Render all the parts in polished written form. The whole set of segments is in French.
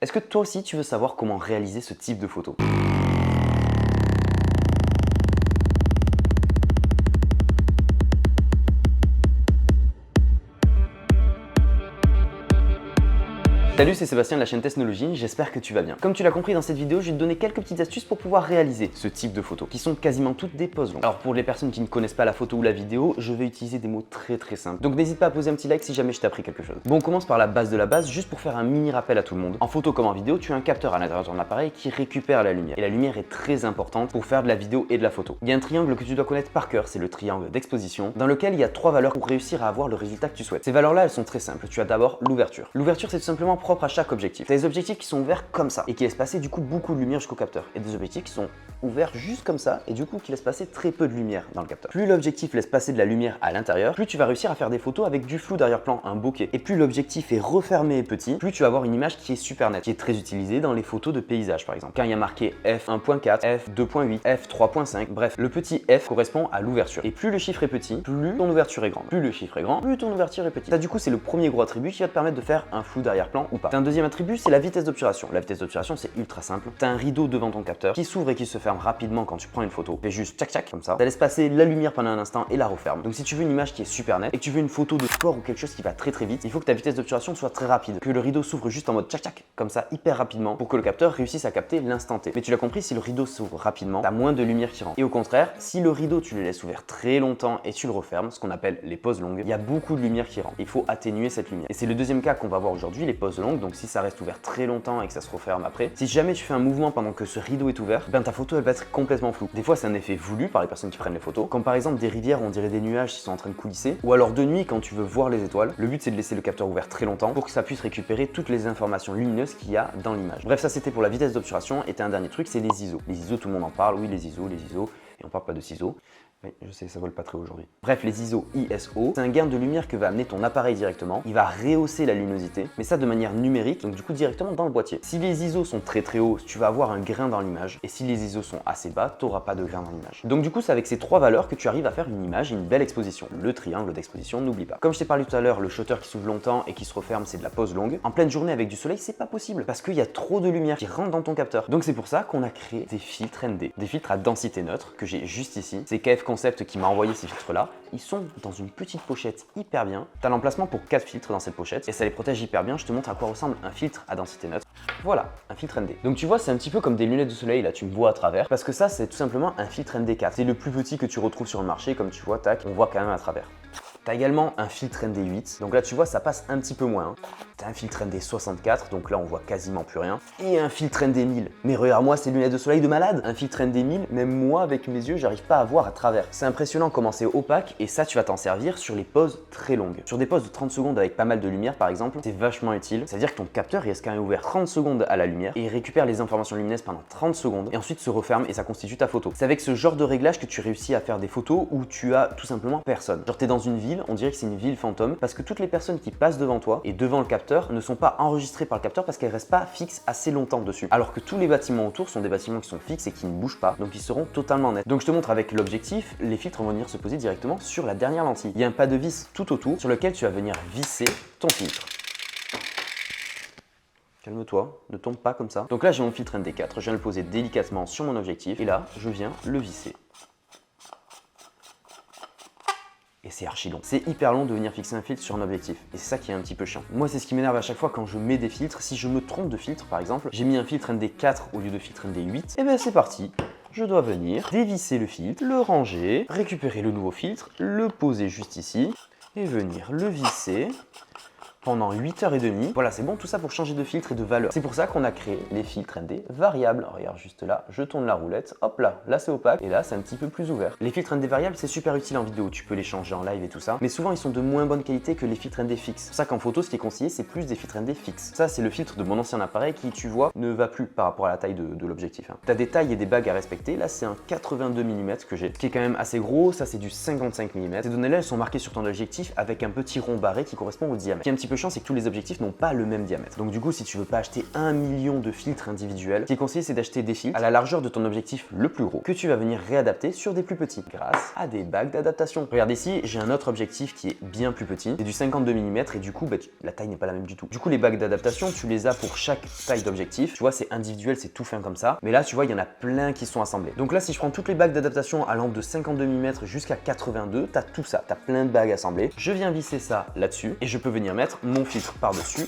Est-ce que toi aussi tu veux savoir comment réaliser ce type de photo? Salut, c'est Sébastien de la chaîne Technologie, j'espère que tu vas bien. Comme tu l'as compris dans cette vidéo, je vais te donner quelques petites astuces pour pouvoir réaliser ce type de photos, qui sont quasiment toutes des poses longues. Alors pour les personnes qui ne connaissent pas la photo ou la vidéo, je vais utiliser des mots très simples. Donc n'hésite pas à poser un petit like si jamais je t'ai appris quelque chose. Bon, on commence par la base de la base, juste pour faire un mini rappel à tout le monde. En photo comme en vidéo, tu as un capteur à l'intérieur de ton appareil qui récupère la lumière. Et la lumière est très importante pour faire de la vidéo et de la photo. Il y a un triangle que tu dois connaître par cœur, c'est le triangle d'exposition, dans lequel il y a 3 valeurs pour réussir à avoir le résultat que tu souhaites. Ces valeurs-là, elles sont très simples. Tu as d'abord l'ouverture. L'ouverture, c'est tout simplement propre à chaque objectif. Tu as des objectifs qui sont ouverts comme ça et qui laissent passer du coup beaucoup de lumière jusqu'au capteur. Et des objectifs qui sont ouverts juste comme ça et du coup qui laissent passer très peu de lumière dans le capteur. Plus l'objectif laisse passer de la lumière à l'intérieur, plus tu vas réussir à faire des photos avec du flou d'arrière-plan, un bokeh. Et plus l'objectif est refermé et petit, plus tu vas avoir une image qui est super nette, qui est très utilisée dans les photos de paysage par exemple. Quand il y a marqué f1.4, f2.8, f3.5, bref, le petit f correspond à l'ouverture. Et plus le chiffre est petit, plus ton ouverture est grande. Plus le chiffre est grand, plus ton ouverture est petite. Ça du coup c'est le premier gros attribut qui va te permettre de faire un flou d'arrière-plan ou pas. T'as un deuxième attribut, c'est la vitesse d'obturation. La vitesse d'obturation, c'est ultra simple. Tu as un rideau devant ton capteur qui s'ouvre et qui se ferme rapidement quand tu prends une photo. Fais juste tchac tchac comme ça. Ça laisse passer la lumière pendant un instant et la referme. Donc si tu veux une image qui est super nette et que tu veux une photo de sport ou quelque chose qui va très vite, il faut que ta vitesse d'obturation soit très rapide. Que le rideau s'ouvre juste en mode tchac tchac comme ça hyper rapidement pour que le capteur réussisse à capter l'instant T. Mais tu l'as compris, si le rideau s'ouvre rapidement, tu as moins de lumière qui rentre. Et au contraire, si le rideau tu le laisses ouvert très longtemps et tu le refermes, ce qu'on appelle les poses longues, il y a beaucoup de lumière qui rentre. Il faut atténuer cette lumière. Et c'est le deuxième cas qu'on va voir aujourd'hui, les poses longues. Donc si ça reste ouvert très longtemps et que ça se referme après, si jamais tu fais un mouvement pendant que ce rideau est ouvert, ben ta photo elle va être complètement floue. Des fois c'est un effet voulu par les personnes qui prennent les photos, comme par exemple des rivières où on dirait des nuages qui sont en train de coulisser, ou alors de nuit quand tu veux voir les étoiles. Le but c'est de laisser le capteur ouvert très longtemps pour que ça puisse récupérer toutes les informations lumineuses qu'il y a dans l'image. Bref, ça c'était pour la vitesse d'obturation. Et un dernier truc, c'est les ISO. Les ISO, tout le monde en parle, oui les ISO, et on parle pas de ciseaux. Oui, je sais, ça vole pas très aujourd'hui. Bref, les ISO, c'est un gain de lumière que va amener ton appareil directement. Il va rehausser la luminosité, mais ça de manière numérique, donc du coup directement dans le boîtier. Si les ISO sont très hauts, tu vas avoir un grain dans l'image. Et si les ISO sont assez bas, tu n'auras pas de grain dans l'image. Donc du coup, c'est avec ces 3 valeurs que tu arrives à faire une image et une belle exposition. Le triangle d'exposition, n'oublie pas. Comme je t'ai parlé tout à l'heure, le shutter qui s'ouvre longtemps et qui se referme, c'est de la pose longue. En pleine journée avec du soleil, c'est pas possible parce qu'il y a trop de lumière qui rentre dans ton capteur. Donc c'est pour ça qu'on a créé des filtres ND, des filtres à densité neutre que j'ai juste ici. C'est KF Concept qui m'a envoyé ces filtres là. Ils sont dans une petite pochette hyper bien. Tu as l'emplacement pour 4 filtres dans cette pochette et ça les protège hyper bien. Je te montre à quoi ressemble un filtre à densité neutre. Voilà, un filtre ND. Donc tu vois, c'est un petit peu comme des lunettes de soleil, là tu me vois à travers, parce que ça c'est tout simplement un filtre ND4. C'est le plus petit que tu retrouves sur le marché, comme tu vois, tac, on voit quand même à travers. Tu as également un filtre ND8, donc là tu vois ça passe un petit peu moins. Tu as un filtre ND64, donc là on voit quasiment plus rien. Et un filtre ND1000. Mais regarde-moi ces lunettes de soleil de malade. Un filtre ND1000, même moi avec mes yeux, j'arrive pas à voir à travers. C'est impressionnant comment c'est opaque et ça tu vas t'en servir sur les poses très longues. Sur des poses de 30 secondes avec pas mal de lumière par exemple, c'est vachement utile. C'est-à-dire que ton capteur il reste quand même ouvert 30 secondes à la lumière et il récupère les informations lumineuses pendant 30 secondes et ensuite se referme et ça constitue ta photo. C'est avec ce genre de réglage que tu réussis à faire des photos où tu as tout simplement personne. Genre t'es dans une ville, on dirait que c'est une ville fantôme parce que toutes les personnes qui passent devant toi et devant le capteur ne sont pas enregistrées par le capteur parce qu'elles restent pas fixes assez longtemps dessus. Alors que tous les bâtiments autour sont des bâtiments qui sont fixes et qui ne bougent pas, donc ils seront totalement nets. Donc je te montre avec l'objectif, les filtres vont venir se poser directement sur la dernière lentille. Il y a un pas de vis tout autour sur lequel tu vas venir visser ton filtre. Calme-toi, ne tombe pas comme ça. Donc là j'ai mon filtre ND4, je viens le poser délicatement sur mon objectif et là je viens le visser. Et c'est archi long. C'est hyper long de venir fixer un filtre sur un objectif. Et c'est ça qui est un petit peu chiant. Moi, c'est ce qui m'énerve à chaque fois quand je mets des filtres. Si je me trompe de filtre, par exemple, j'ai mis un filtre ND4 au lieu de filtre ND8, et bien c'est parti. Je dois venir dévisser le filtre, le ranger, récupérer le nouveau filtre, le poser juste ici, et venir le visser pendant 8h30. Voilà, c'est bon, tout ça pour changer de filtre et de valeur. C'est pour ça qu'on a créé les filtres ND variables. Regarde juste là, je tourne la roulette, hop là c'est opaque et là c'est un petit peu plus ouvert. Les filtres ND variables, c'est super utile en vidéo, tu peux les changer en live et tout ça, mais souvent ils sont de moins bonne qualité que les filtres ND fixes. C'est pour ça qu'en photo, ce qui est conseillé, c'est plus des filtres ND fixes. Ça, c'est le filtre de mon ancien appareil qui, tu vois, ne va plus par rapport à la taille de l'objectif. Tu as des tailles et des bagues à respecter. Là, c'est un 82 mm que j'ai, ce qui est quand même assez gros. Ça, c'est du 55 mm. Ces données-là, elles sont marquées sur ton objectif avec un petit rond barré qui correspond au diamètre. Ce qui est un petit peu chiant, c'est que tous les objectifs n'ont pas le même diamètre. Donc du coup, si tu veux pas acheter 1 million de filtres individuels, ce qui est conseillé, c'est d'acheter des filtres à la largeur de ton objectif le plus gros, que tu vas venir réadapter sur des plus petits, grâce à des bagues d'adaptation. Regarde ici, j'ai un autre objectif qui est bien plus petit, c'est du 52 mm et du coup, la taille n'est pas la même du tout. Du coup, les bagues d'adaptation, tu les as pour chaque taille d'objectif. Tu vois, c'est individuel, c'est tout fin comme ça. Mais là, tu vois, il y en a plein qui sont assemblés. Donc là, si je prends toutes les bagues d'adaptation allant de 52 mm jusqu'à 82, tu as tout ça, tu as plein de bagues assemblées. Je viens visser ça là-dessus et je peux venir mettre mon filtre par-dessus,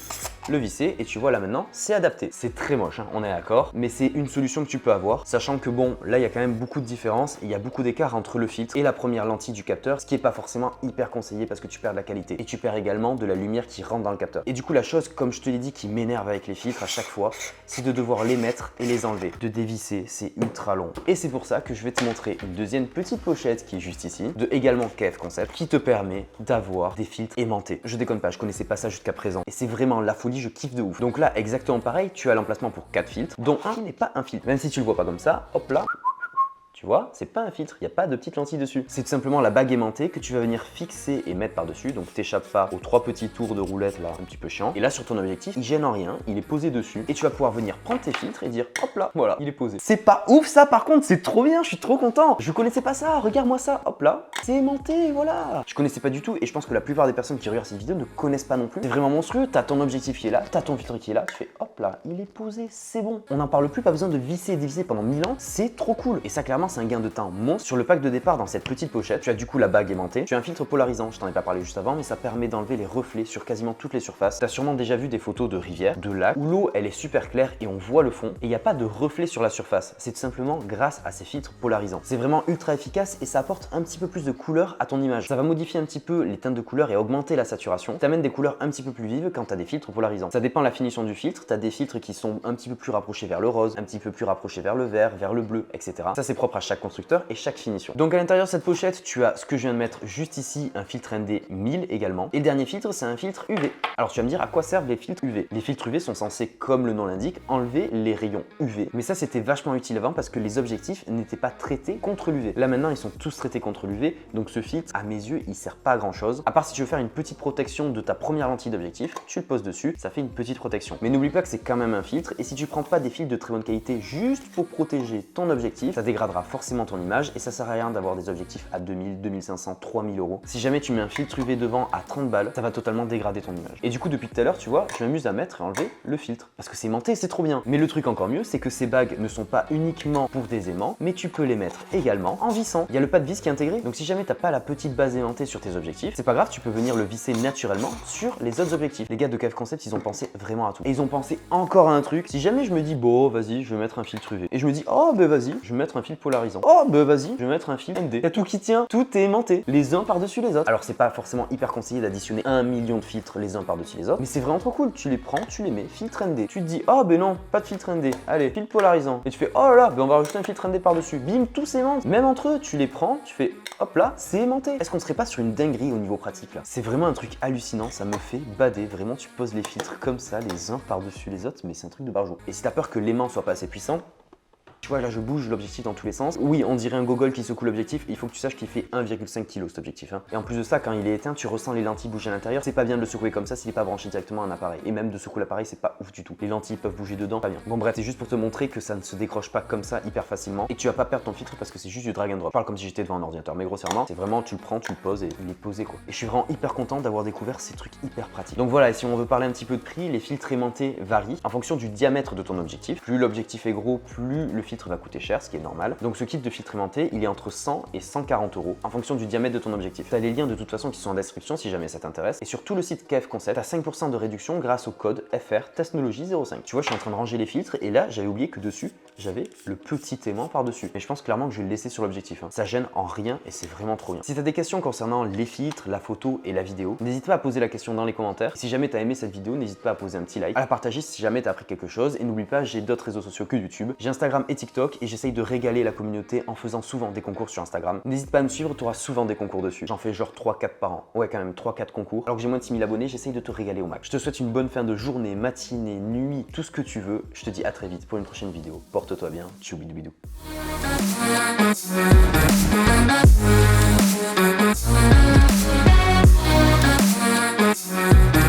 le visser et tu vois là maintenant, c'est adapté. C'est très moche, hein, on est d'accord, mais c'est une solution que tu peux avoir, sachant que bon, là, il y a quand même beaucoup de différences, il y a beaucoup d'écart entre le filtre et la première lentille du capteur, ce qui n'est pas forcément hyper conseillé parce que tu perds de la qualité et tu perds également de la lumière qui rentre dans le capteur. Et du coup, la chose, comme je te l'ai dit, qui m'énerve avec les filtres à chaque fois, c'est de devoir les mettre et les enlever. De dévisser, c'est ultra long. Et c'est pour ça que je vais te montrer une deuxième petite pochette qui est juste ici, de également KF Concept, qui te permet d'avoir des filtres aimantés. Je déconne pas, je connaissais pas ça jusqu'à présent. Et c'est vraiment la folie, je kiffe de ouf. Donc là, exactement pareil, tu as l'emplacement pour 4 filtres, dont un qui n'est pas un filtre. Même si tu le vois pas comme ça, hop là. Tu vois, c'est pas un filtre, il n'y a pas de petite lentille dessus. C'est tout simplement la bague aimantée que tu vas venir fixer et mettre par-dessus. Donc t'échappes pas aux 3 petits tours de roulette là, un petit peu chiant. Et là sur ton objectif, il gêne en rien, il est posé dessus. Et tu vas pouvoir venir prendre tes filtres et dire hop là, voilà, il est posé. C'est pas ouf ça par contre, c'est trop bien, je suis trop content. Je connaissais pas ça, regarde-moi ça, hop là, c'est aimanté, voilà. Je connaissais pas du tout et je pense que la plupart des personnes qui regardent cette vidéo ne connaissent pas non plus. C'est vraiment monstrueux, t'as ton objectif qui est là, t'as ton filtre qui est là, tu fais hop là, il est posé, c'est bon. On n'en parle plus, pas besoin de visser et dévisser pendant 1000 ans, c'est trop cool. Et ça clairement c'est un gain de temps. Sur le pack de départ, dans cette petite pochette, tu as du coup la bague aimantée, tu as un filtre polarisant, je t'en ai pas parlé juste avant, mais ça permet d'enlever les reflets sur quasiment toutes les surfaces. Tu as sûrement déjà vu des photos de rivières, de lacs, où l'eau elle est super claire et on voit le fond, et il n'y a pas de reflet sur la surface. C'est tout simplement grâce à ces filtres polarisants. C'est vraiment ultra efficace et ça apporte un petit peu plus de couleur à ton image. Ça va modifier un petit peu les teintes de couleurs et augmenter la saturation. T'amènes des couleurs un petit peu plus vives quand tu as des filtres polarisants. Ça dépend de la finition du filtre, tu as des filtres qui sont un petit peu plus rapprochés vers le rose, un petit peu plus rapprochés vers le vert, vers le bleu, etc. Ça c'est propre à chaque constructeur et chaque finition. Donc à l'intérieur de cette pochette, tu as ce que je viens de mettre juste ici, un filtre ND 1000 également. Et le dernier filtre, c'est un filtre UV. Alors tu vas me dire à quoi servent les filtres UV? Les filtres UV sont censés, comme le nom l'indique, enlever les rayons UV. Mais ça, c'était vachement utile avant parce que les objectifs n'étaient pas traités contre l'UV. Là maintenant, ils sont tous traités contre l'UV. Donc ce filtre, à mes yeux, il sert pas à grand chose. À part si tu veux faire une petite protection de ta première lentille d'objectif, tu le poses dessus, ça fait une petite protection. Mais n'oublie pas que c'est quand même un filtre. Et si tu prends pas des filtres de très bonne qualité juste pour protéger ton objectif, ça dégradera forcément ton image et ça sert à rien d'avoir des objectifs à 2000, 2500, 3000 euros. Si jamais tu mets un filtre UV devant à 30 balles, ça va totalement dégrader ton image. Et du coup, depuis tout à l'heure, tu vois, je m'amuse à mettre et enlever le filtre parce que c'est aimanté, c'est trop bien. Mais le truc encore mieux, c'est que ces bagues ne sont pas uniquement pour des aimants, mais tu peux les mettre également en vissant. Il y a le pas de vis qui est intégré, donc si jamais t'as pas la petite base aimantée sur tes objectifs, c'est pas grave, tu peux venir le visser naturellement sur les autres objectifs. Les gars de KF Concept, ils ont pensé vraiment à tout. Et ils ont pensé encore à un truc. Si jamais je me dis, bon, vas-y, je vais mettre un filtre UV. Et je me dis, oh, ben vas-y, je vais mettre un filtre polarisant. Oh, ben vas-y, je vais mettre un filtre ND. Tout qui tient, tout est aimanté, les uns par-dessus les autres. Alors c'est pas forcément hyper conseillé d'additionner 1 million de filtres les uns par-dessus les autres, mais c'est vraiment trop cool. Tu les prends, tu les mets, filtre ND. Tu te dis, oh ben non, pas de filtre ND, allez, filtre polarisant. Et tu fais, oh là là, ben on va rajouter un filtre ND par-dessus. Bim, tout s'aimante. Même entre eux, tu les prends, tu fais, hop là, c'est aimanté. Est-ce qu'on serait pas sur une dinguerie au niveau pratique là? C'est vraiment un truc hallucinant, ça me fait bader. Vraiment, tu poses les filtres comme ça, les uns par-dessus les autres, mais c'est un truc de barjot. Et si t'as peur que l'aimant soit pas assez puissant, tu vois, là je bouge l'objectif dans tous les sens. Oui, on dirait un gogol qui secoue l'objectif. Il faut que tu saches qu'il fait 1,5 kg cet objectif. Hein. Et en plus de ça, quand il est éteint, tu ressens les lentilles bouger à l'intérieur. C'est pas bien de le secouer comme ça s'il n'est pas branché directement à un appareil. Et même de secouer l'appareil, c'est pas ouf du tout. Les lentilles peuvent bouger dedans, pas bien. Bon bref, c'est juste pour te montrer que ça ne se décroche pas comme ça hyper facilement. Et que tu vas pas perdre ton filtre parce que c'est juste du drag and drop. Je parle comme si j'étais devant un ordinateur, mais grossièrement, c'est vraiment tu le prends, tu le poses et il est posé quoi. Et je suis vraiment hyper content d'avoir découvert ces trucs hyper pratiques. Donc voilà, et si on veut parler un petit peu de prix, les filtres aimantés varient en fonction du diamètre de ton objectif. Plus l'objectif est gros, plus le filtre va coûter cher, ce qui est normal. Donc ce kit de filtre aimanté, il est entre 100 et 140 euros en fonction du diamètre de ton objectif. Tu as les liens de toute façon qui sont en description si jamais ça t'intéresse. Et sur tout le site KF Concept, tu as 5% de réduction grâce au code FR Technologie 05. Tu vois, je suis en train de ranger les filtres et là, j'avais oublié que dessus, j'avais le petit aimant par-dessus. Mais je pense clairement que je vais le laisser sur l'objectif. Hein. Ça gêne en rien et c'est vraiment trop bien. Si tu as des questions concernant les filtres, la photo et la vidéo, n'hésite pas à poser la question dans les commentaires. Si jamais tu as aimé cette vidéo, n'hésite pas à poser un petit like, à la partager si jamais tu as appris quelque chose. Et n'oublie pas, j'ai d'autres réseaux sociaux que YouTube. J'ai Instagram et TikTok et j'essaye de régaler la communauté en faisant souvent des concours sur Instagram. N'hésite pas à me suivre, tu auras souvent des concours dessus. J'en fais genre 3-4 par an. Ouais, quand même 3-4 concours. Alors que j'ai moins de 6000 abonnés, j'essaye de te régaler au max. Je te souhaite une bonne fin de journée, matinée, nuit, tout ce que tu veux. Je te dis à très vite pour une prochaine vidéo. Porte-toi bien. Tchou bidou bidou.